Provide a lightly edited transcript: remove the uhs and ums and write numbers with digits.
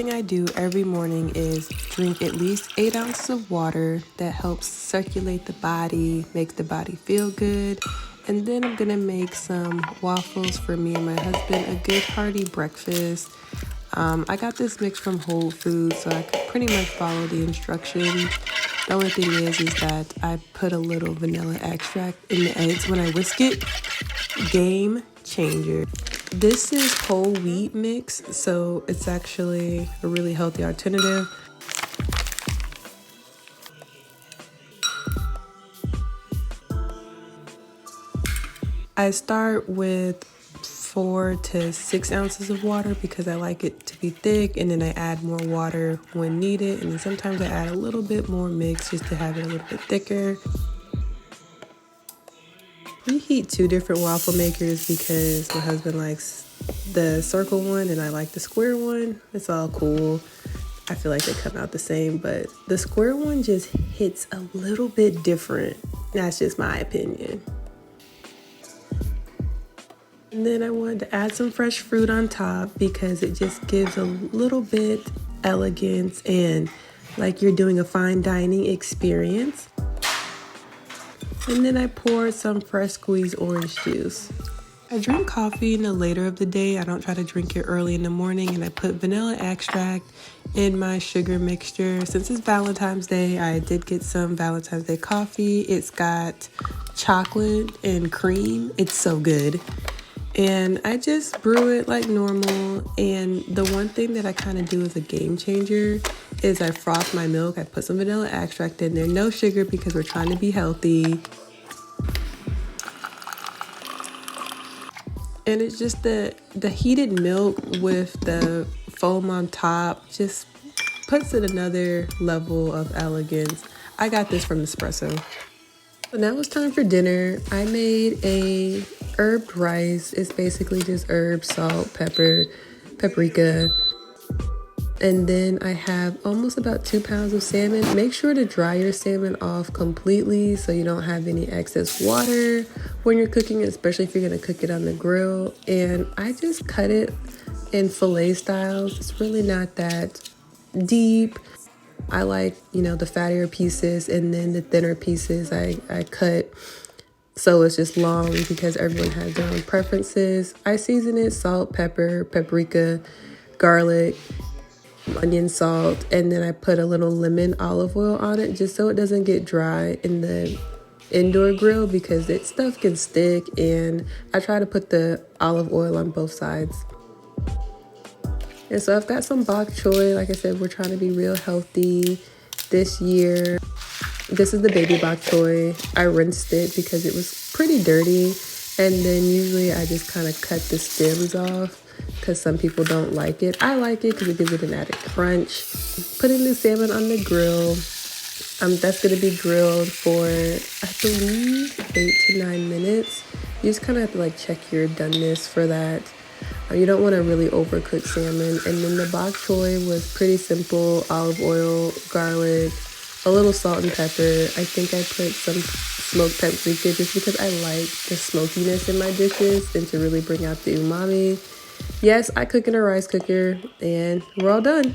thing I do every morning is drink at least 8 ounces of water. That helps circulate the body, makes the body feel good. And then I'm gonna make some waffles for me and my husband, a good hearty breakfast. I got this mix from Whole Foods, so I could pretty much follow the instructions. The only thing is that I put a little vanilla extract in the eggs when I whisk it. Game changer. This is whole wheat mix, so it's actually a really healthy alternative. I start with 4 to 6 ounces of water because I like it to be thick, and then I add more water when needed, and then sometimes I add a little bit more mix just to have it a little bit thicker. We heat 2 different waffle makers because my husband likes the circle one and I like the square one. It's all cool. I feel like they come out the same, but the square one just hits a little bit different. That's just my opinion. And then I wanted to add some fresh fruit on top because it just gives a little bit elegance and like you're doing a fine dining experience. And then I poured some fresh squeezed orange juice. I drink coffee in the later of the day. I don't try to drink it early in the morning, and I put vanilla extract in my sugar mixture. Since it's Valentine's Day, I did get some Valentine's Day coffee. It's got chocolate and cream. It's so good. And I just brew it like normal. And the one thing that I kind of do as a game changer is I froth my milk. I put some vanilla extract in there. No sugar because we're trying to be healthy. And it's just the heated milk with the foam on top just puts it another level of elegance. I got this from Espresso. So now it's time for dinner. I made a herbed rice. It's basically just herbs, salt, pepper, paprika. And then I have almost about 2 pounds of salmon. Make sure to dry your salmon off completely so you don't have any excess water when you're cooking it, especially if you're gonna cook it on the grill. And I just cut it in fillet styles. It's really not that deep. I like, the fattier pieces, and then the thinner pieces I cut so it's just long because everyone has their own preferences. I season it, salt, pepper, paprika, garlic, onion, salt, and then I put a little lemon olive oil on it just so it doesn't get dry in the indoor grill because that stuff can stick, and I try to put the olive oil on both sides. And so I've got some bok choy. Like I said, we're trying to be real healthy this year. This is the baby bok choy. I rinsed it because it was pretty dirty. And then usually I just kind of cut the stems off because some people don't like it. I like it because it gives it an added crunch. Putting the salmon on the grill. That's going to be grilled for, I believe, 8 to 9 minutes. You just kind of have to check your doneness for that. You don't want to really overcook salmon. And then the bok choy was pretty simple. Olive oil, garlic, a little salt and pepper. I think I put some smoked paprika just because I like the smokiness in my dishes and to really bring out the umami. Yes, I cook in a rice cooker, and we're all done.